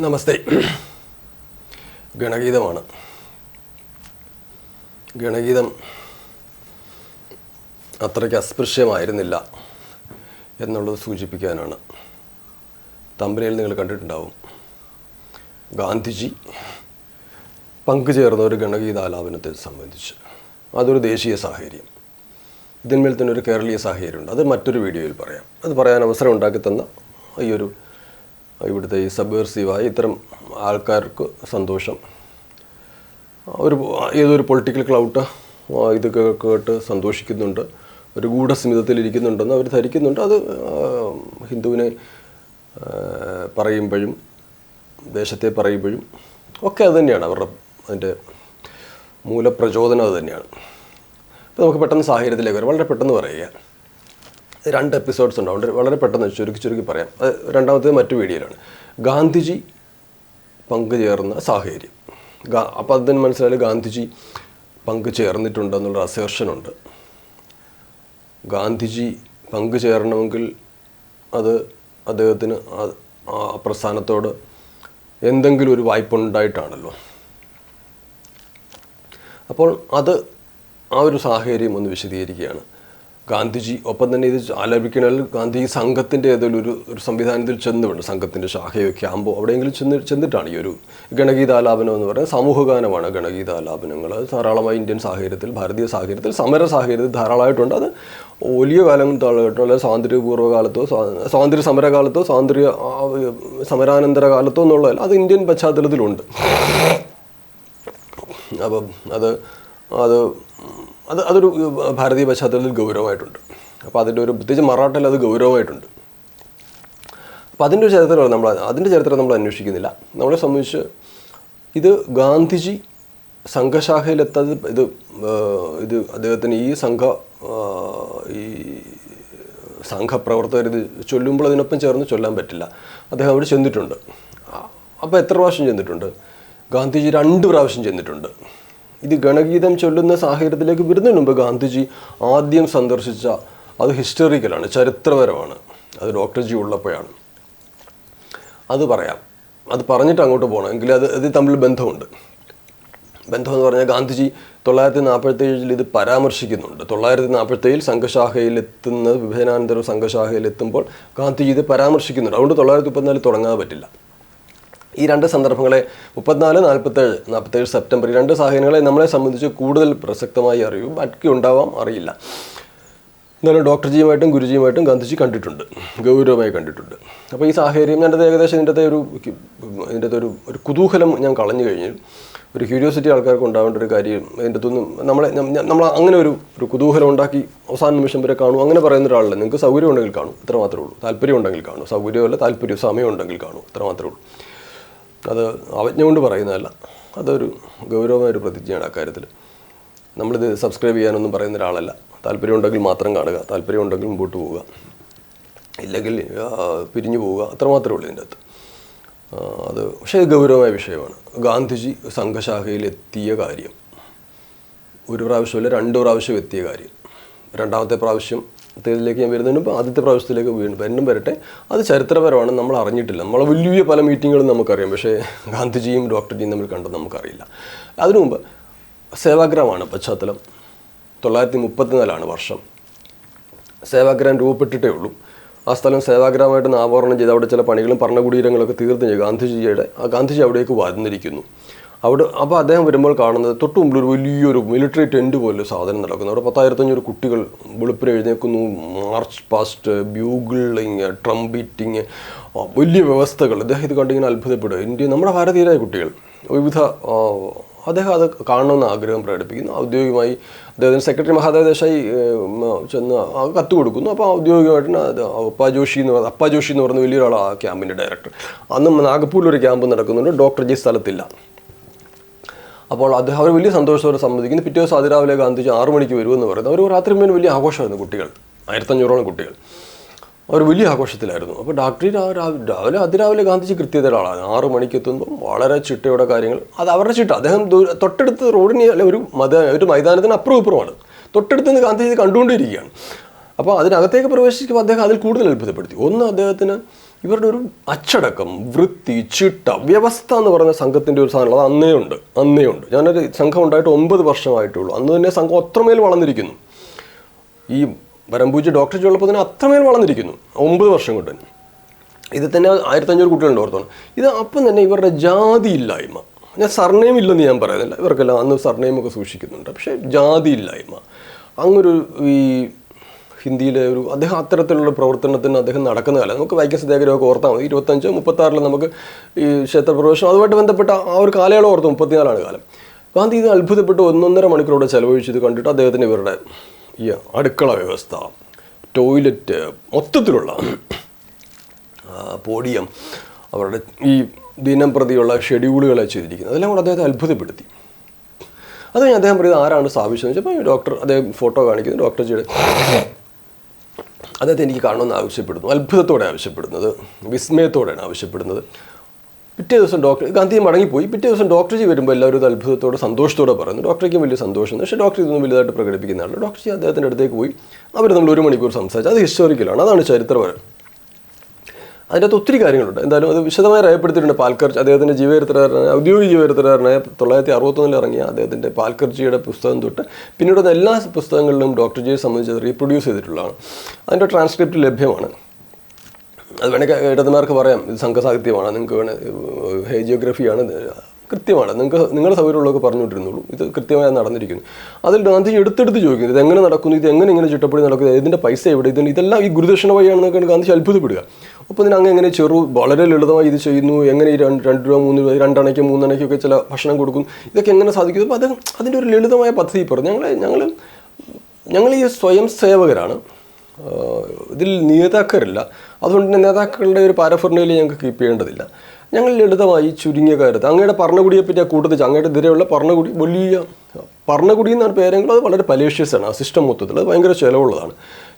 നമസ്തേ. ഗണഗീതമാണ്. ഗണഗീതം അത്രയ്ക്ക് അസ്പൃശ്യമായിരുന്നില്ല എന്നുള്ളത് സൂചിപ്പിക്കാനാണ്. തമ്പനയിൽ നിങ്ങൾ കണ്ടിട്ടുണ്ടാവും, ഗാന്ധിജി പങ്കുചേർന്ന ഒരു ഗണഗീതാലാപനത്തെ സംബന്ധിച്ച്. അതൊരു ദേശീയ സാഹചര്യം. ഇതിന്മേൽ തന്നെ ഒരു കേരളീയ സാഹചര്യമുണ്ട്. അത് മറ്റൊരു വീഡിയോയിൽ പറയാം. അത് പറയാൻ അവസരം ഉണ്ടാക്കി തന്ന ഇവിടുത്തെ ഈ സബ്വേർസീവായ ഇത്തരം ആൾക്കാർക്ക് സന്തോഷം. ഏതൊരു പൊളിറ്റിക്കൽ ക്ലൗട്ട് ഇത് കേട്ട് സന്തോഷിക്കുന്നുണ്ട്, ഒരു ഗൂഢസ്മിതത്തിലിരിക്കുന്നുണ്ടെന്ന് അവർ ധരിക്കുന്നുണ്ട്. അത് ഹിന്ദുവിനെ പറയുമ്പോഴും ദേശത്തെ പറയുമ്പോഴും ഒക്കെ അത് തന്നെയാണ് അതിൻ്റെ മൂലപ്രചോദനം. അത് തന്നെയാണ്. ഇപ്പോൾ നമുക്ക് പെട്ടെന്ന് സാഹചര്യത്തിലേക്ക് വരാം. വളരെ പെട്ടെന്ന് പറയുക. 2 എപ്പിസോഡ്സ് ഉണ്ടാവും. വളരെ പെട്ടെന്ന് ചുരുക്കി പറയാം. അത് രണ്ടാമത്തേത് മറ്റു വീഡിയോയിലാണ്. ഗാന്ധിജി പങ്കുചേർന്ന സാഹചര്യം. അപ്പോൾ അതിന് മനസ്സിലായാലും ഗാന്ധിജി പങ്കുചേർന്നിട്ടുണ്ടെന്നുള്ള അസേർഷനുണ്ട്. ഗാന്ധിജി പങ്കുചേരണമെങ്കിൽ അത് അദ്ദേഹത്തിന് ആ പ്രസ്ഥാനത്തോട് എന്തെങ്കിലും ഒരു വായ്പുണ്ടായിട്ടാണല്ലോ. അപ്പോൾ ആ ഒരു സാഹചര്യം ഒന്ന് വിശദീകരിക്കുകയാണ്. ഗാന്ധിജി ഒപ്പം തന്നെ ഇത് ആലപിക്കണമെങ്കിൽ ഗാന്ധിജി സംഘത്തിൻ്റെ ഏതെങ്കിലും ഒരു സംവിധാനത്തിൽ ചെന്നുകൊണ്ട്, സംഘത്തിൻ്റെ ശാഖയോ ക്യാമ്പോ അവിടെയെങ്കിലും ചെന്നിട്ടാണ് ഈ ഒരു ഗണഗീതാലാപനം എന്ന് പറയുന്നത്. സമൂഹഗാനമാണ് ഗണഗീതാലാപനങ്ങൾ. ധാരാളമായി ഇന്ത്യൻ സാഹചര്യത്തിൽ, ഭാരതീയ സാഹചര്യത്തിൽ, സമര സാഹചര്യത്തിൽ ധാരാളമായിട്ടുണ്ട്. അത് വലിയ കാലം താഴെട്ടോ, അല്ലെങ്കിൽ സ്വാതന്ത്ര്യപൂർവ്വകാലത്തോ, സ്വാതന്ത്ര്യ സമരകാലത്തോ, സമരാനന്തര കാലത്തോ എന്നുള്ളതല്ല, അത് ഇന്ത്യൻ പശ്ചാത്തലത്തിലുണ്ട്. അപ്പം അതൊരു ഭാരതീയ പശ്ചാത്തലത്തിൽ ഗൗരവമായിട്ടുണ്ട്. അപ്പോൾ അതിൻ്റെ പ്രത്യേകിച്ച് മറാഠയിൽ അത് ഗൗരവമായിട്ടുണ്ട്. അപ്പോൾ അതിൻ്റെ ചരിത്രം നമ്മൾ അന്വേഷിക്കുന്നില്ല. നമ്മളെ സംബന്ധിച്ച് ഇത് ഗാന്ധിജി സംഘശാഖയിലെത്താതെ ഇത് അദ്ദേഹത്തിന് ഈ സംഘപ്രവർത്തകർ ഇത് ചൊല്ലുമ്പോൾ അതിനൊപ്പം ചേർന്ന് ചൊല്ലാൻ പറ്റില്ല. അദ്ദേഹം അവിടെ ചെന്നിട്ടുണ്ട്. അപ്പോൾ എത്ര പ്രാവശ്യം ചെന്നിട്ടുണ്ട്? ഗാന്ധിജി 2 പ്രാവശ്യം ചെന്നിട്ടുണ്ട്. ഇത് ഗണഗീതം ചൊല്ലുന്ന സാഹചര്യത്തിലേക്ക് വരുന്നതിന് മുമ്പ് ഗാന്ധിജി ആദ്യം സന്ദർശിച്ച അത് ഹിസ്റ്റോറിക്കലാണ്, ചരിത്രപരമാണ്. അത് ഡോക്ടർ ജി ഉള്ളപ്പോഴാണ്. അത് പറയാം. അത് പറഞ്ഞിട്ട് അങ്ങോട്ട് പോകണം. എങ്കിൽ അത് തമ്മിൽ ബന്ധമുണ്ട്. ബന്ധമെന്ന് പറഞ്ഞാൽ ഗാന്ധിജി 1947 ഇത് പരാമർശിക്കുന്നുണ്ട്. 1947 സംഘശാഖയിലെത്തുന്നത്, വിഭജനാനന്തര സംഘശാഖയിലെത്തുമ്പോൾ ഗാന്ധിജി ഇത് പരാമർശിക്കുന്നുണ്ട്. അതുകൊണ്ട് 1934 തുടങ്ങാതെ പറ്റില്ല. ഈ 2 സന്ദർഭങ്ങളെ 34-47 സെപ്റ്റംബർ, ഈ 2 സാഹചര്യങ്ങളെ നമ്മളെ സംബന്ധിച്ച് കൂടുതൽ പ്രസക്തമായി അറിയും. ബാക്കി ഉണ്ടാവാം, അറിയില്ല. എന്നാലും ഡോക്ടർ ജിയുമായിട്ടും ഗുരുജിയുമായിട്ടും ഗാന്ധിജി കണ്ടിട്ടുണ്ട്, ഗൗരവമായി കണ്ടിട്ടുണ്ട്. അപ്പോൾ ഈ സാഹചര്യം ഞാനത് ഏകദേശം ഇതിൻ്റെ ഒരു കുതൂഹലം ഞാൻ കളഞ്ഞു കഴിഞ്ഞു. ഒരു ക്യൂരിയോസിറ്റി ആൾക്കാർക്ക് ഉണ്ടാവേണ്ട ഒരു കാര്യം ഇതിൻ്റെ അകത്തൊന്നും നമ്മൾ അങ്ങനെ ഒരു കുതൂഹലം ഉണ്ടാക്കി അവസാന നിമിഷം വരെ കാണും അങ്ങനെ പറയുന്ന ഒരാളല്ല. നിങ്ങൾക്ക് സൗകര്യം ഉണ്ടെങ്കിൽ കാണും, ഇത്ര മാത്രമേ ഉള്ളൂ. താല്പര്യം ഉണ്ടെങ്കിൽ കാണും. സൗകര്യമല്ല, താല്പര്യം, സമയം ഉണ്ടെങ്കിൽ കാണും, ഇത്ര മാത്രമേ ഉള്ളൂ. അത് അവജ്ഞ കൊണ്ട് പറയുന്നതല്ല. അതൊരു ഗൗരവമായൊരു പ്രതിജ്ഞയാണ് അക്കാര്യത്തിൽ. നമ്മളിത് സബ്സ്ക്രൈബ് ചെയ്യാനൊന്നും പറയുന്ന ഒരാളല്ല. താല്പര്യമുണ്ടെങ്കിൽ മാത്രം കാണുക, താല്പര്യമുണ്ടെങ്കിൽ മുമ്പോട്ട് പോവുക, ഇല്ലെങ്കിൽ പിരിഞ്ഞു പോവുക, അത്ര മാത്രമേ ഉള്ളൂ ഇതിൻ്റെ അകത്ത്. പക്ഷേ ഇത് ഗൗരവമായ വിഷയമാണ്. ഗാന്ധിജി സംഘശാഖയിലെത്തിയ കാര്യം 1 പ്രാവശ്യമല്ല 2 പ്രാവശ്യം എത്തിയ കാര്യം. 2ാമത്തെ പ്രാവശ്യത്തിലേക്ക് ഞാൻ വരുന്നതിന് മുമ്പ് ആദ്യത്തെ പ്രാവശ്യത്തിലേക്ക് വീണ്ടും വരട്ടെ. അത് ചരിത്രപരമാണ്, നമ്മൾ അറിഞ്ഞിട്ടില്ല. നമ്മളെ വലിയ പല മീറ്റിങ്ങുകളും നമുക്കറിയാം, പക്ഷേ ഗാന്ധിജിയും ഡോക്ടർ ജിയും തമ്മിൽ കണ്ടത് നമുക്കറിയില്ല. അതിനു മുമ്പ് സേവാഗ്രാമാണ് പശ്ചാത്തലം. 1934 വർഷം. സേവാഗ്രാം രൂപപ്പെട്ടിട്ടേ ഉള്ളൂ. ആ സ്ഥലം സേവാഗ്രാമമായിട്ട് നാമകരണം ചെയ്ത് അവിടെ ചില പണികളും ഭരണകുടീരങ്ങളൊക്കെ തീർന്നു ചെയ്യും. ഗാന്ധിജി അവിടേക്ക് വന്നിരിക്കുന്നു. അപ്പോൾ അദ്ദേഹം വരുമ്പോൾ കാണുന്നത് തൊട്ട് മുമ്പിൽ ഒരു വലിയൊരു മിലിറ്ററി ടെൻറ്റ് പോലെ സാധനം നടക്കുന്നു. അവിടെ 10,500 കുട്ടികൾ വെളുപ്പിന് എഴുന്നേൽക്കുന്നു. മാർച്ച് പാസ്റ്റ്, ബ്യൂഗിളിങ്, ട്രംബീറ്റിങ്, വലിയ വ്യവസ്ഥകൾ. അദ്ദേഹം ഇത് കണ്ടിങ്ങനെ അത്ഭുതപ്പെടുക. നമ്മുടെ ഭാരതീയരായ കുട്ടികൾ വിവിധ അദ്ദേഹം അത് കാണണമെന്ന് ആഗ്രഹം പ്രകടിപ്പിക്കുന്നു. ഔദ്യോഗികമായി അദ്ദേഹത്തിന് സെക്രട്ടറി മഹാദേവ് ദേശായി ചെന്ന് കത്ത് കൊടുക്കുന്നു. അപ്പോൾ ഔദ്യോഗികമായിട്ട് അപ്പാ ജോഷി എന്ന് പറയുന്ന വലിയൊരാൾ ആ ക്യാമ്പിൻ്റെ ഡയറക്ടർ. അന്ന് നാഗപ്പൂരിലൊരു ക്യാമ്പ് നടക്കുന്നുണ്ട്. ഡോക്ടർ ജി സ്ഥലത്തില്ല. അപ്പോൾ അദ്ദേഹം അവർ വലിയ സന്തോഷത്തോടെ സമ്മതിക്കുന്നു. പിറ്റേ ദിവസം അതിരാവിലെ ഗാന്ധിജി 6 മണിക്ക് വരുമെന്ന് പറയുന്നത്. അവർ രാത്രി മുഴുവൻ വലിയ ആഘോഷമായിരുന്നു. കുട്ടികൾ 1500ഓളം കുട്ടികൾ. അവർ വലിയ ആഘോഷത്തിലായിരുന്നു. അപ്പോൾ അതിരാവിലെ ഗാന്ധിജി കൃത്യതയുടെ ആളാണ്. 6 മണിക്ക് എത്തുമ്പോൾ വളരെ ചിട്ടയുടെ കാര്യങ്ങൾ. അത് അവരുടെ ചിട്ട. അദ്ദേഹം തൊട്ടടുത്ത് റോഡിന് അല്ലെ ഒരു മൈതാനത്തിന് അപ്പുറം ഇപ്പുറമാണ്. തൊട്ടടുത്ത് നിന്ന് ഗാന്ധിജി കണ്ടുകൊണ്ടിരിക്കുകയാണ്. അപ്പോൾ അതിനകത്തേക്ക് പ്രവേശിക്കുമ്പോൾ അദ്ദേഹം അതിൽ കൂടുതൽ അത്ഭുതപ്പെടുത്തി. ഒന്ന്, അദ്ദേഹത്തിന് ഇവരുടെ ഒരു അച്ചടക്കം, വൃത്തി, ചിട്ട, വ്യവസ്ഥ എന്ന് പറയുന്ന സംഘത്തിൻ്റെ ഒരു സാധനം അത് അന്നേ ഉണ്ട്. ഞാനൊരു സംഘം ഉണ്ടായിട്ട് 9 വർഷമായിട്ടുള്ളൂ. അന്ന് തന്നെ സംഘം അത്രമേൽ വളർന്നിരിക്കുന്നു. ഈ വരമ്പൂജി ഡോക്ടർ ജി ഉള്ളപ്പോൾ തന്നെ അത്രമേൽ വളർന്നിരിക്കുന്നു 9 വർഷം കൊണ്ട്. ഇത് തന്നെ 1500 കുട്ടികളുണ്ട് ഓർത്തോണം. ഇത് അപ്പം തന്നെ ഇവരുടെ ജാതി ഇല്ലായ്മ, ഞാൻ സർനെയിം ഇല്ലെന്ന് ഞാൻ പറയുന്നില്ല, ഇവർക്കെല്ലാം അന്ന് സർനെയിമൊക്കെ സൂക്ഷിക്കുന്നുണ്ട്, പക്ഷേ ജാതി ഇല്ലായ്മ അങ്ങൊരു ഈ ഹിന്ദിയിലെ ഒരു അദ്ദേഹം അത്തരത്തിലുള്ള പ്രവർത്തനത്തിന് അദ്ദേഹം നടക്കുന്ന കാലം നമുക്ക് വൈക്കം സത്യാഗ്രഹമൊക്കെ ഓർത്താൽ മതി. 25-36 നമുക്ക് ഈ ക്ഷേത്രപ്രവേശനം അതുമായിട്ട് ബന്ധപ്പെട്ട ആ ഒരു കാലയളവ് ഓർത്ത് 34 കാലം. ഗാന്ധി ഇത് അത്ഭുതപ്പെട്ട് 1.5 മണിക്കൂറോടെ ചെലവഴിച്ചത് കണ്ടിട്ട് അദ്ദേഹത്തിന് ഇവരുടെ ഈ അടുക്കള വ്യവസ്ഥ, ടോയ്ലറ്റ്, മൊത്തത്തിലുള്ള പോഡിയം, അവരുടെ ഈ ദിനം പ്രതിയുള്ള ഷെഡ്യൂളുകളെ ചെയ്തിരിക്കുന്നത് അതെല്ലാം കൂടെ അദ്ദേഹത്തെ അത്ഭുതപ്പെടുത്തി. അത് കഴിഞ്ഞ് അദ്ദേഹം പറയുന്നത് ആരാണ് സ്ഥാപിച്ചതെന്ന് വെച്ചപ്പോൾ ഡോക്ടർ അദ്ദേഹം ഫോട്ടോ കാണിക്കുന്നു. ഡോക്ടർ ജിയുടെ അദ്ദേഹത്തെ എനിക്ക് കാണണമെന്ന് ആവശ്യപ്പെടുന്നു, അത്ഭുതത്തോടെ ആവശ്യപ്പെടുന്നത്, വിസ്മയത്തോടെയാണ് ആവശ്യപ്പെടുന്നത്. പിറ്റേ ദിവസം ഗാന്ധി മടങ്ങിപ്പോയി. പിറ്റേ ദിവസം ഡോക്ടർ ജി വരുമ്പോൾ എല്ലാവരും ഇത് അത്ഭുതത്തോടെ സന്തോഷത്തോടെ പറയുന്നു. ഡോക്ടർക്കും വലിയ സന്തോഷം. പക്ഷേ ഡോക്ടർ ഇതൊന്നും വലുതായിട്ട് പ്രകടിപ്പിക്കുന്ന ആളല്ല. ഡോക്ടർ ജി അദ്ദേഹത്തിൻ്റെ അടുത്തേക്ക് പോയി. അവർ നമ്മൾ 1 മണിക്കൂർ സംസാരിച്ചു. അത് ഹിസ്റ്റോറിക്കലാണ്, അതാണ് ചരിത്രപരം. അതിൻ്റെ അകത്ത് ഒത്തിരി കാര്യങ്ങളുണ്ട്. എന്തായാലും അത് വിശദമായി രേഖപ്പെടുത്തിയിട്ടുണ്ട്. പാൽക്കർജി അദ്ദേഹത്തിൻ്റെ ജീവചരിത്രകാരനായ ഔദ്യോഗിക ജീവചരിത്രകാരനായ 1961 ഇറങ്ങിയ അദ്ദേഹത്തിൻ്റെ പാൽക്കർജിയുടെ പുസ്തകം തൊട്ട് പിന്നീട് എല്ലാ പുസ്തകങ്ങളിലും ഡോക്ടർ ജിയെ സംബന്ധിച്ച് റീപ്രൊഡ്യൂസ് ചെയ്തിട്ടുള്ളതാണ്. അതിൻ്റെ ട്രാൻസ്ക്രിപ്റ്റ് ലഭ്യമാണ്. അത് വേണമെങ്കിൽ ഇടതുമാർക്ക് പറയാം ഇത് സംഘസാഹിത്യമാണ്, നിങ്ങൾക്ക് വേണേൽ ഹേജിയോഗ്രഫിയാണ്, കൃത്യമാണ്, നിങ്ങളുടെ സൗകര്യമുള്ളതൊക്കെ പറഞ്ഞുകൊണ്ടിരുന്നുള്ളൂ. ഇത് കൃത്യമായി നടന്നിരിക്കുന്നു. അതിൽ ഗാന്ധി എടുത്തെടുത്ത് ചോദിക്കുന്നത് ഇതെങ്ങനെ നടക്കുന്നു, ഇത് എങ്ങനെ ചിട്ടപ്പടി നടക്കുന്നത്, ഇതിൻ്റെ പൈസ എവിടെ, ഇതെല്ലാം ഈ ഗുരുദക്ഷിണ വഴിയാണെന്നൊക്കെയാണ് ഗാന്ധി അത്ഭുതപ്പെടുക. അപ്പോൾ ഇതിന് എങ്ങനെ വളരെ ലളിതമായി ഇത് ചെയ്യുന്നു, എങ്ങനെ ഈ 2 രൂപ 3 രൂപ 2 അണയ്ക്കും 3 അണയ്ക്കൊക്കെ ചില ഭക്ഷണം കൊടുക്കും, ഇതൊക്കെ എങ്ങനെ സാധിക്കും? അപ്പോൾ അതിൻ്റെ ഒരു ലളിതമായ പദ്ധതി പറഞ്ഞു. ഞങ്ങൾ ഈ സ്വയം സേവകരാണ്, ഇതിൽ നേതാക്കറില്ല, അതുകൊണ്ട് തന്നെ നേതാക്കളുടെ ഒരു പാരഫർണയിൽ ഞങ്ങൾക്ക് കീപ്പ് ചെയ്യേണ്ടതില്ല. ഞങ്ങൾ ലളിതമായി ചുരുങ്ങിയ കാര്യത്തിൽ അങ്ങയുടെ ഭരണകുടിയെപ്പറ്റി ആ കൂട്ടത്തിൽ അങ്ങയുടെ എതിരെയുള്ള ഭരണകുടി വലിയ ഭരണകുടി എന്നാണ് പേരെങ്കിലും അത് വളരെ പലേഷ്യസാണ്. ആ സിസ്റ്റം മൊത്തത്തിൽ അത് ഭയങ്കര ചിലവുള്ളതാണ്.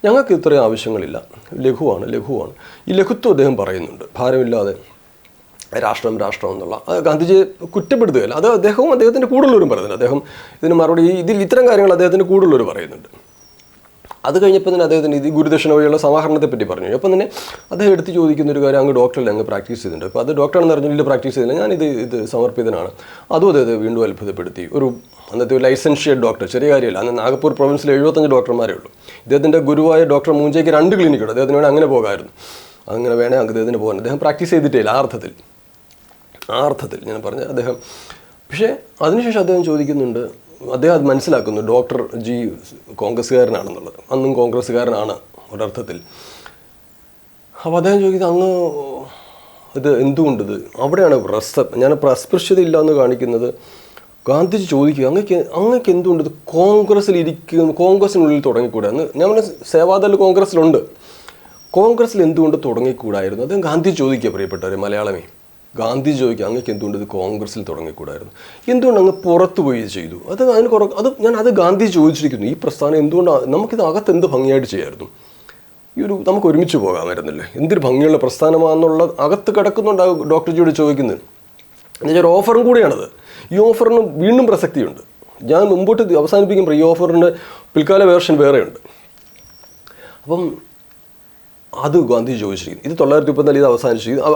ഞങ്ങൾക്ക് ഇത്രയും ആവശ്യങ്ങളില്ല, ലഘുവാണ്. ഈ ലഘുത്വം അദ്ദേഹം പറയുന്നുണ്ട്, ഭാരമില്ലാതെ രാഷ്ട്രം എന്നുള്ള. അത് ഗാന്ധിജിയെ കുറ്റപ്പെടുത്തുകയല്ല, അത് അദ്ദേഹത്തിൻ്റെ കൂടുതലുള്ളവരും പറയുന്നുണ്ട്. അദ്ദേഹം ഇതിന് മറുപടി ഇത്തരം കാര്യങ്ങൾ അദ്ദേഹത്തിൻ്റെ കൂടുതലുള്ളവർ പറയുന്നുണ്ട്. അത് കഴിഞ്ഞപ്പോൾ തന്നെ അദ്ദേഹത്തിന് ഇത് ഗുരുദക്ഷിണ വഴിയുള്ള സമാഹരണത്തെ പറ്റി പറഞ്ഞു. അപ്പം തന്നെ അദ്ദേഹം എടുത്ത് ചോദിക്കുന്ന ഒരു കാര്യം, അങ്ങ് ഡോക്ടറല്ലേ അങ്ങ് പ്രാക്ടീസ് ചെയ്തിട്ടുണ്ട്. അപ്പോൾ അത് ഡോക്ടറാണെന്ന് അറിഞ്ഞില്ല, പ്രാക്ടീസ് ചെയ്തില്ല, ഞാനിത് സമർപ്പിതനാണ്. അതും അദ്ദേഹത്തെ വീണ്ടും അത്ഭുതപ്പെടുത്തി. അന്നത്തെ ഒരു ലൈസൻഷ്യേറ്റ് ഡോക്ടർ, ചെറിയ കാര്യമല്ല. അന്ന് നാഗപ്പൂർ പ്രൊവിൻസിൽ 75 ഡോക്ടർമാരേ ഉള്ളൂ. ഇദ്ദേഹത്തിൻ്റെ ഗുരുവായ ഡോക്ടർ മൂഞ്ചയ്ക്ക് 2 ക്ലിനിക്കുണ്ട്. അദ്ദേഹത്തിന് വേണേൽ അങ്ങനെ പോകാമായിരുന്നു, അങ്ങനെ വേണേൽ അദ്ദേഹത്തിന് പോകാൻ. അദ്ദേഹം പ്രാക്ടീസ് ചെയ്തിട്ടില്ല ആ അർത്ഥത്തിൽ ഞാൻ പറഞ്ഞ അദ്ദേഹം. പക്ഷേ അതിനുശേഷം അദ്ദേഹം ചോദിക്കുന്നുണ്ട്, അദ്ദേഹം അത് മനസ്സിലാക്കുന്നു ഡോക്ടർ ജി കോൺഗ്രസ്സുകാരനാണെന്നുള്ളത്. അന്നും കോൺഗ്രസ്സുകാരനാണ് ഒരർത്ഥത്തിൽ. അപ്പോൾ അദ്ദേഹം ചോദിക്കുന്നത് ഇത് എന്തുകൊണ്ടിത് അവിടെയാണ് ഞാൻ അസ്പൃശ്യത ഇല്ല എന്ന് കാണിക്കുന്നത്. ഗാന്ധിജി ചോദിക്കുക, അങ്ങക്ക് എന്തുകൊണ്ട് ഇത് കോൺഗ്രസ്സിനുള്ളിൽ തുടങ്ങിക്കൂടാ എന്ന്. ഞാൻ പറഞ്ഞ സേവാദൾ കോൺഗ്രസ്സിൽ എന്തുകൊണ്ട് തുടങ്ങിക്കൂടായിരുന്നു? അദ്ദേഹം ഗാന്ധി ചോദിക്കുക, പ്രിയപ്പെട്ടവരെ മലയാളമേ, ഗാന്ധി ചോദിക്കുക, അങ്ങക്ക് എന്തുകൊണ്ട് ഇത് കോൺഗ്രസ്സിൽ തുടങ്ങിക്കൂടായിരുന്നു, എന്തുകൊണ്ട് അങ്ങ് പുറത്തു പോയി ചെയ്തു? അത് ഗാന്ധി ചോദിച്ചിരിക്കുന്നു. ഈ പ്രസ്ഥാനം എന്തുകൊണ്ടാണ് നമുക്കിത് അകത്ത് എന്ത് ഭംഗിയായിട്ട് ചെയ്യായിരുന്നു? നമുക്ക് ഒരുമിച്ച് പോകാമായിരുന്നില്ലേ? എന്തൊരു ഭംഗിയുള്ള പ്രസ്ഥാനമാണെന്നുള്ള അകത്ത് കിടക്കുന്നുണ്ടാകും ഡോക്ടർ ജിയോട് ചോദിക്കുന്നത്. എന്നുവെച്ചാൽ ഓഫറും കൂടിയാണത്. ഈ ഓഫറിന് വീണ്ടും പ്രസക്തിയുണ്ട്. ഞാൻ മുമ്പോട്ട് അവസാനിപ്പിക്കുമ്പോൾ ഈ ഓഫറിൻ്റെ പിൽക്കാല വേർഷൻ വേറെയുണ്ട്. അപ്പം അത് ഗാന്ധി ചോദിച്ചിരിക്കുന്നു. ഇത് 1934 ഇത് അവസാനിച്ചിരിക്കുന്നു.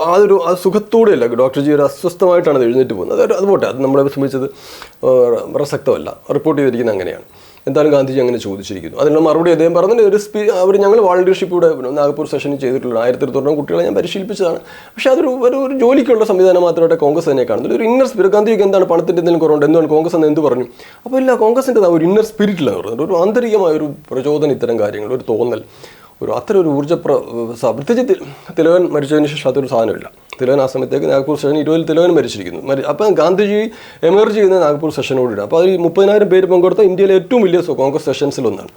അത് സുഖത്തോടെയല്ല, ഡോക്ടർ ജി ഒരു അസ്വസ്ഥമായിട്ടാണ് അത് എഴുന്നേറ്റ് പോകുന്നത്. അത് പോട്ടെ, അത് നമ്മളെ സംബന്ധിച്ചത് പ്രസക്തമല്ല. റിപ്പോർട്ട് ചെയ്തിരിക്കുന്നത് അങ്ങനെയാണ്. എന്തായാലും ഗാന്ധിജി അങ്ങനെ ചോദിച്ചിരിക്കുന്നു. അതിനുള്ള മറുപടി അദ്ദേഹം പറഞ്ഞ ഞങ്ങൾ വാളണ്ടിയർഷിപ്പ് ഇവിടെ നാഗ്പൂർ സെഷനിൽ ചെയ്തിട്ടുള്ള 1200 കുട്ടികളെ ഞാൻ പരിശീലിപ്പിച്ചതാണ്. പക്ഷേ ഒരു ജോലിക്കുള്ള സംവിധാനം മാത്രമായിട്ട് കോൺഗ്രസ് തന്നെ കാണുന്നില്ല. ഒരു ഇന്നർ സ്പിരിറ്റ് ഗാന്ധിക്ക് എന്താണ് പണത്തിൻ്റെ എന്തെങ്കിലും കുറവുണ്ട്, എന്താണ് കോൺഗ്രസ് എന്ന് എന്ത് പറഞ്ഞു? അപ്പോൾ ഇല്ല, കോൺഗ്രസിൻ്റെ ഒരു ഇന്നർ സ്പിരിറ്റിലാണ് പറഞ്ഞത്. ഒരു ആന്തരികമായ ഒരു പ്രചോദനം, ഇത്തരം കാര്യങ്ങൾ, ഒരു തോന്നൽ, അത്തരം ഒരു പ്രത്യേകിച്ച് തിലകൻ മരിച്ചതിന് ശേഷം അതൊരു സാധനമില്ല. തിലകൻ ആ സമയത്തേക്ക് നാഗ്പൂർ സെഷൻ 20 തിലകൻ മരിച്ചിരിക്കുന്നു. അപ്പം ഗാന്ധിജി എമർജ് ചെയ്യുന്ന നാഗ്പൂർ സെഷനോടില്ല. അപ്പോൾ അതിൽ 30,000 പേര് പങ്കെടുത്ത ഇന്ത്യയിലെ ഏറ്റവും വലിയ കോൺഗ്രസ് സെഷൻസിലൊന്നാണ്.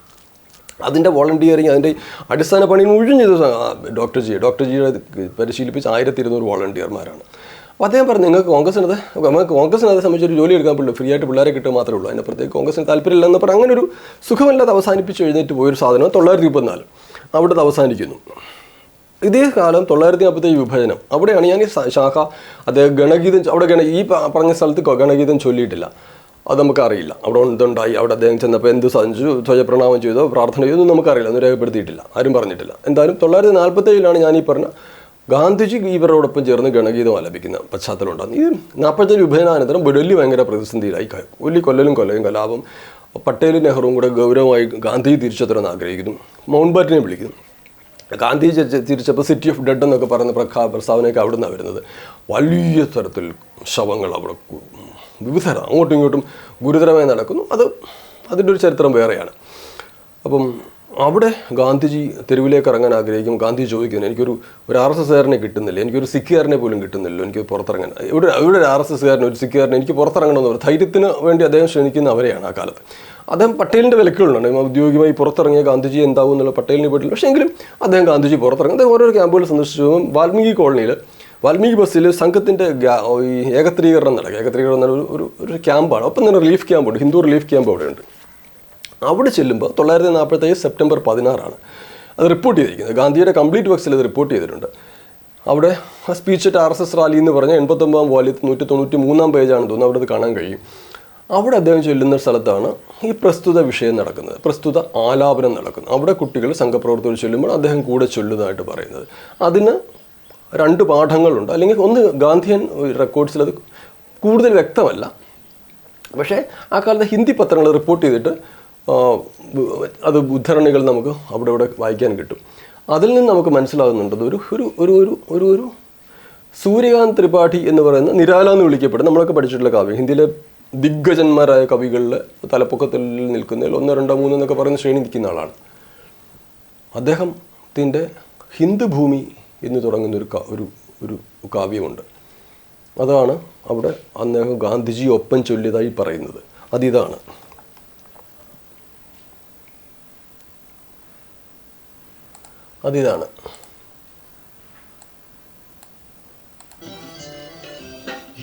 അതിൻ്റെ വോളണ്ടിയറിങ്, അതിൻ്റെ അടിസ്ഥാന പണി മുഴുവൻ ചെയ്ത ഡോക്ടർ ജിയെ പരിശീലിപ്പിച്ച 1200 വോളണ്ടിയർമാരാണ്. അപ്പോൾ അദ്ദേഹം പറഞ്ഞു, നിങ്ങൾക്ക് കോൺഗ്രസിന് അതേ സംബന്ധിച്ചൊരു ജോലി എടുക്കാൻ പറ്റില്ല, ഫ്രീ ആയിട്ട് പിള്ളേരെ കിട്ടുക മാത്രമേ ഉള്ളൂ, അതിനപ്പുറത്തേക്ക് കോൺഗ്രസിന് താല്പര്യമില്ല എന്ന് പറഞ്ഞാൽ അങ്ങനെ ഒരു സുഖമല്ലാതെ അവസാനിപ്പിച്ച് എഴുന്നേറ്റ് പോയൊരു സാധനം 1934 അവിടുത്തെ അവസാനിക്കുന്നു. ഇതേ കാലം 1947 വിഭജനം. അവിടെയാണ് ഞാൻ ഈ ശാഖ അദ്ദേഹം ഗണഗീതം, അവിടെ ഈ പറഞ്ഞ സ്ഥലത്ത് ഗണഗീതം ചൊല്ലിയിട്ടില്ല. അത് നമുക്കറിയില്ല. അവിടെ എന്തുണ്ടായി, അവിടെ അദ്ദേഹം ചെന്നപ്പോൾ എന്ത് സാധിച്ചു, സ്വയപ്രണാമം ചെയ്തോ പ്രാർത്ഥന ചെയ്തോ ഒന്നും നമുക്കറിയില്ല, ഒന്നും രേഖപ്പെടുത്തിയിട്ടില്ല, ആരും പറഞ്ഞിട്ടില്ല. എന്തായാലും 1947 ഞാൻ ഈ പറഞ്ഞ ഗാന്ധിജി ഇവരോടൊപ്പം ചേർന്ന് ഗണഗീതം ആലപിക്കുന്ന പശ്ചാത്തലം ഉണ്ടാകുന്നു. ഈ 47 വിഭജനാനന്തരം ഡൽഹി ഭയങ്കര പ്രതിസന്ധിയിലായി. വലിയ കൊല്ലലും കലാപം. പട്ടേലും നെഹ്റുവും കൂടെ ഗൗരവമായി ഗാന്ധിജി തിരിച്ചെത്തണമെന്ന് ആഗ്രഹിക്കുന്നു. മൗണ്ട് ബാറ്റനെ വിളിക്കുന്നു. ഗാന്ധിജി തിരിച്ചപ്പോൾ സിറ്റി ഓഫ് ഡെഡ് എന്നൊക്കെ പറയുന്ന പ്രസ്താവനയൊക്കെ അവിടെ നിന്നാണ് വരുന്നത്. വലിയ തരത്തിൽ ശവങ്ങൾ അവിടെ വിവിധ അങ്ങോട്ടും ഇങ്ങോട്ടും ഗുരുതരമായി നടക്കുന്നു. അതിൻ്റെ ഒരു ചരിത്രം വേറെയാണ്. അപ്പം അവിടെ ഗാന്ധിജി തെരുവിലേക്ക് ഇറങ്ങാൻ ആഗ്രഹിക്കും. ഗാന്ധി ചോദിക്കുന്നു, എനിക്കൊരു RSSകാരനെ കിട്ടുന്നില്ല, എനിക്കൊരു സിഖുകാരനെ പോലും കിട്ടുന്നില്ല, എനിക്ക് പുറത്തിറങ്ങാൻ. ഇവിടെ ഒരു RSSകാരനെ, ഒരു സിഖുകാരനെ എനിക്ക് പുറത്തിറങ്ങണമെന്ന് പറയും. ധൈര്യത്തിന് വേണ്ടി അദ്ദേഹം ക്ഷണിക്കുന്ന അവരെയാണ് ആ കാലത്ത്. അദ്ദേഹം പട്ടേലിൻ്റെ വിലക്കുകളുണ്ട്. ഔദ്യോഗികമായി പുറത്തിറങ്ങിയ ഗാന്ധിജി എന്താവും എന്നുള്ള പട്ടേലിന് പോയിട്ടില്ല. പക്ഷേ എങ്കിലും അദ്ദേഹം ഗാന്ധിജി പുറത്തിറങ്ങും. അദ്ദേഹം ഓരോ ക്യാമ്പുകൾ സന്ദർശിച്ചു. വാൽമീകി കോളനിയിൽ വാൽമീകി ബസ്സിൽ സംഘത്തിൻ്റെ ഈ ഏകത്രീകരണം നടക്കുക. ഏകത്രീകരണം എന്ന ഒരു ക്യാമ്പാണ്. ഒപ്പം തന്നെ റിലീഫ് ക്യാമ്പുണ്ട്, ഹിന്ദു റിലീഫ് ക്യാമ്പ് അവിടെയുണ്ട്. അവിടെ ചെല്ലുമ്പോൾ 1947 സെപ്റ്റംബർ 16 അത് റിപ്പോർട്ട് ചെയ്തിരിക്കുന്നത്. ഗാന്ധിയുടെ കംപ്ലീറ്റ് വർക്സിൽ അത് റിപ്പോർട്ട് ചെയ്തിട്ടുണ്ട്. അവിടെ ആ സ്പീച്ച് അറ്റ് RSS റാലി എന്ന് പറഞ്ഞാൽ 89-ാം വാല്യത്തിൽ 193-ാം പേജാണെന്ന് തോന്നുന്നു. അവിടെ അത് കാണാൻ കഴിയും. അവിടെ അദ്ദേഹം ചൊല്ലുന്ന സ്ഥലത്താണ് ഈ പ്രസ്തുത വിഷയം നടക്കുന്നത്, പ്രസ്തുത ആലാപനം നടക്കുന്നത്. അവിടെ കുട്ടികൾ സംഘപ്രവർത്തകർ ചൊല്ലുമ്പോൾ അദ്ദേഹം കൂടെ ചൊല്ലുന്നതായിട്ട് പറയുന്നത്. അതിന് 2 പാഠങ്ങളുണ്ട്. അല്ലെങ്കിൽ ഒന്ന് ഗാന്ധിയൻ റെക്കോർഡ്സിൽ അത് കൂടുതൽ വ്യക്തമല്ല. പക്ഷേ ആ കാലത്ത് ഹിന്ദി പത്രങ്ങൾ റിപ്പോർട്ട് ചെയ്തിട്ട് അത് ഉദ്ധരണികൾ നമുക്ക് അവിടെ വായിക്കാൻ കിട്ടും. അതിൽ നിന്ന് നമുക്ക് മനസ്സിലാകുന്നുണ്ടത് ഒരു സൂര്യകാന്ത് ത്രിപാഠി എന്ന് പറയുന്ന നിരാല എന്ന് വിളിക്കപ്പെടുന്ന നമ്മളൊക്കെ പഠിച്ചിട്ടുള്ള കാവ്യം, ഹിന്ദിയിലെ ദിഗ്ഗജന്മാരായ കവികളിൽ തലപ്പൊക്കത്തിൽ നിൽക്കുന്നതിൽ 1, 2, 3 എന്നൊക്കെ പറയുന്ന ശ്രേണി നിൽക്കുന്ന ആളാണ്. അദ്ദേഹത്തിൻ്റെ ഹിന്ദു ഭൂമി എന്ന് തുടങ്ങുന്ന ഒരു കാവ്യമുണ്ട്. അതാണ് അവിടെ അദ്ദേഹം ഗാന്ധിജി ഒപ്പം ചൊല്ലിയതായി പറയുന്നത്. അതിതാണ്.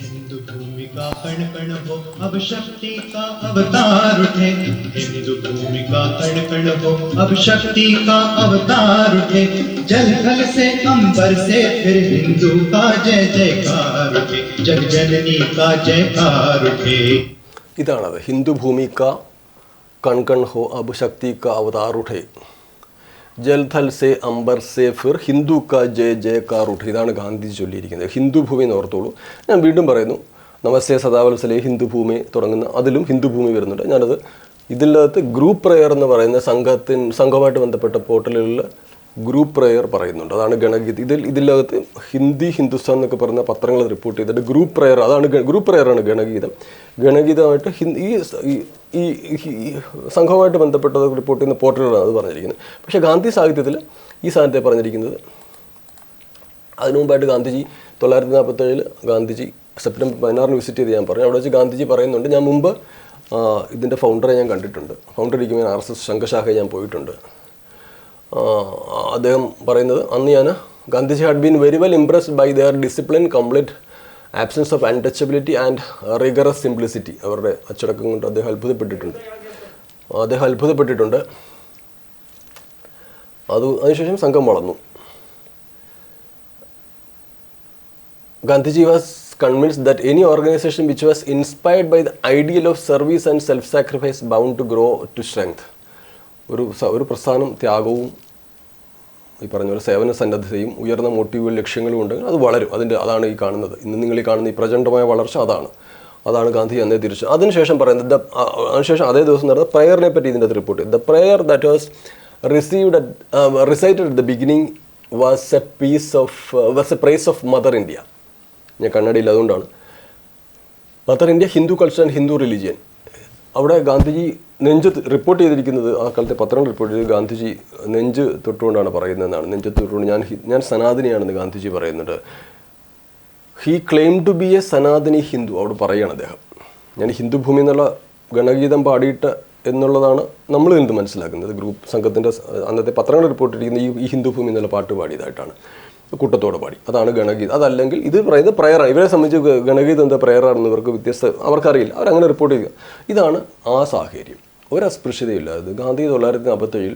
हिंदू भूमि का कण कण हो अब शक्ति का अवतार उठे, हिंदू भूमि का कण कण हो अब शक्ति का अवतार उठे, जल थल से अंबर से फिर हिंदू का जय जयकार उठे, जग जननी का जयकार उठे. ഇതാണത്. ഹിന്ദു ഭൂമി കാ കൺ കൺ ഹോ അബ് ശക്തി കാ അവതാർ ഉഠേ, ജൽഥൽ സെ അംബർ സെ ഫിർ ഹിന്ദു കാ ജയ ജയക്കാർ ഉഠേ. ഇതാണ് ഗാന്ധിജി ചൊല്ലിയിരിക്കുന്നത്. ഹിന്ദു ഭൂമി എന്ന് ഓർത്തോളൂ. ഞാൻ വീണ്ടും പറയുന്നു, നമസ്തേ സദാവത്സലേ ഹിന്ദു ഭൂമി തുടങ്ങുന്ന അതിലും ഹിന്ദു ഭൂമി വരുന്നുണ്ട്. ഞാനത് ഇതിനകത്ത് ഗ്രൂപ്പ് പ്രേയർ എന്ന് പറയുന്ന സംഘവുമായിട്ട് ബന്ധപ്പെട്ട പോർട്ടലുകളിൽ ഗ്രൂപ്പ് പ്രേയർ പറയുന്നുണ്ട്. അതാണ് ഗണഗീത. ഇതിനകത്ത് ഹിന്ദുസ്ഥാൻ എന്നൊക്കെ പറയുന്ന പത്രങ്ങൾ റിപ്പോർട്ട് ചെയ്തിട്ട് ഗ്രൂപ്പ് പ്രേയർ, അതാണ് ഗ്രൂപ്പ് പ്രേയറാണ് ഗണഗീതം. ഗണഗീതമായിട്ട് ഈ സംഘവുമായിട്ട് ബന്ധപ്പെട്ടത് റിപ്പോർട്ട് ചെയ്യുന്ന പോർട്ടലുകളാണ് അത് പറഞ്ഞിരിക്കുന്നത്. പക്ഷേ ഗാന്ധി സാഹിത്യത്തിൽ ഈ സാധനത്തെ പറഞ്ഞിരിക്കുന്നത് അതിനു മുമ്പായിട്ട് ഗാന്ധിജി 1947 ഗാന്ധിജി സെപ്റ്റംബർ 16 വിസിറ്റ് ചെയ്ത് ഞാൻ പറഞ്ഞു. അവിടെ വെച്ച് ഗാന്ധിജി പറയുന്നുണ്ട്, ഞാൻ മുമ്പ് ഇതിൻ്റെ ഫൗണ്ടറെ ഞാൻ കണ്ടിട്ടുണ്ട്, ഫൗണ്ടർ ഇരിക്കുമ്പോൾ RSS ശംഖശാഖയെ ഞാൻ പോയിട്ടുണ്ട്. അദ്ദേഹം പറയുന്നത്, അന്ന് ഞാൻ Gandhiji had been very well impressed by their discipline, complete absence of untouchability and rigorous simplicity. അവരുടെ അച്ചടക്കം കൊണ്ട് അദ്ദേഹം അത്ഭുതപ്പെട്ടിട്ടുണ്ട്. അതിനുശേഷം സംഘം വളർന്നു. Gandhiji was convinced that any organization which was inspired by the ideal of service and self-sacrifice bound to grow to strength. ഒരു പ്രസ്ഥാനം ത്യാഗവും ഈ പറഞ്ഞ പോലെ സേവന സന്നദ്ധതയും ഉയർന്ന മോട്ടീവുകൾ ലക്ഷ്യങ്ങളും ഉണ്ടെങ്കിൽ അത് വളരും. അതാണ് ഈ കാണുന്നത്, ഇന്ന് നിങ്ങൾ ഈ കാണുന്ന ഈ പ്രചണ്ഡമായ വളർച്ച അതാണ് ഗാന്ധി അന്നേ തിരിച്ചു. അതിനുശേഷം പറയുന്നത്, അതിനുശേഷം അതേ ദിവസം നടന്ന പ്രയറിനെ പറ്റി ഇതിൻ്റെ അത് റിപ്പോർട്ട് ചെയ്തു. The prayer that was recited at the beginning was a praise of Mother India. ഞാൻ കന്നഡയിൽ അതുകൊണ്ടാണ്. Mother India, Hindu culture and Hindu religion. അവിടെ ഗാന്ധിജി റിപ്പോർട്ട് ചെയ്തിരിക്കുന്നത്, ആ കാലത്തെ പത്രങ്ങൾ റിപ്പോർട്ട് ചെയ്ത് ഗാന്ധിജി നെഞ്ച് തൊട്ടുകൊണ്ടാണ് പറയുന്നതെന്നാണ്. നെഞ്ചത്ത് തൊട്ടുകൊണ്ട് ഞാൻ സനാതനിയാണെന്ന് ഗാന്ധിജി പറയുന്നുണ്ട്. He claim to be a Sanatani Hindu. അവിടെ പറയുകയാണ് അദ്ദേഹം, ഞാൻ ഹിന്ദു ഭൂമി എന്നുള്ള ഗണഗീതം പാടിയിട്ട് എന്നുള്ളതാണ് നമ്മൾ നിന്ന് മനസ്സിലാക്കുന്നത്. ഗ്രൂപ്പ് സംഘത്തിൻ്റെ അന്നത്തെ പത്രങ്ങൾ റിപ്പോർട്ട് ചെയ്തിരിക്കുന്നത് ഈ ഹിന്ദു ഭൂമി എന്നുള്ള പാട്ട് പാടിയതായിട്ടാണ്, കൂട്ടത്തോടെ പാടി. അതാണ് ഗണഗീതം. അതല്ലെങ്കിൽ ഇത് പറയുന്നത് പ്രയറാണ്. ഇവരെ സംബന്ധിച്ച് ഗണഗീതം എന്താ പ്രയറാണെന്ന് ഇവർക്ക് അവർക്കറിയില്ല, അവരങ്ങനെ റിപ്പോർട്ട് ചെയ്യുക. ഇതാണ് ആ സാഹചര്യം. ഒരസ്പൃശ്യതയില്ലാതെ ഗാന്ധി 1947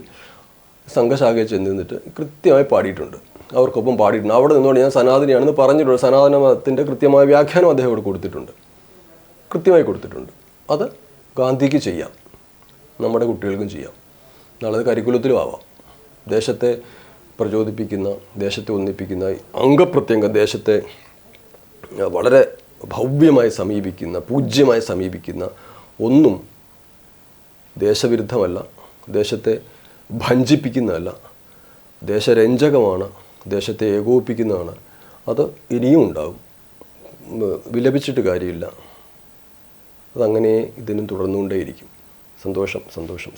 സംഘശാഖയിൽ ചെന്ന് നിന്നിട്ട് കൃത്യമായി പാടിയിട്ടുണ്ട്, അവർക്കൊപ്പം പാടിയിട്ടുണ്ട്. അവിടെ നിന്നുകൊണ്ട് ഞാൻ സനാതനിയാണെന്ന് പറഞ്ഞിട്ടുണ്ട്. സനാതന മതത്തിൻ്റെ കൃത്യമായ വ്യാഖ്യാനം അദ്ദേഹം ഇവിടെ കൃത്യമായി കൊടുത്തിട്ടുണ്ട്. അത് ഗാന്ധിക്ക് ചെയ്യാം, നമ്മുടെ കുട്ടികൾക്കും ചെയ്യാം, നാളെ അത് കരിക്കുലത്തിലും ആവാം. ദേശത്തെ പ്രചോദിപ്പിക്കുന്ന, ദേശത്തെ ഒന്നിപ്പിക്കുന്ന, അംഗപ്രത്യംഗം ദേശത്തെ വളരെ ഭവ്യമായി സമീപിക്കുന്ന, പൂജ്യമായി സമീപിക്കുന്ന ഒന്നും ദേശവിരുദ്ധമല്ല, ദേശത്തെ ഭഞ്ചിപ്പിക്കുന്നതല്ല, ദേശരഞ്ജകമാണ്, ദേശത്തെ ഏകോപിപ്പിക്കുന്നതാണ്. അത് ഇനിയും ഉണ്ടാകും, വിലപിച്ചിട്ട് കാര്യമില്ല. അതങ്ങനെ ഇതിനും തുടർന്നുകൊണ്ടേയിരിക്കും. സന്തോഷം.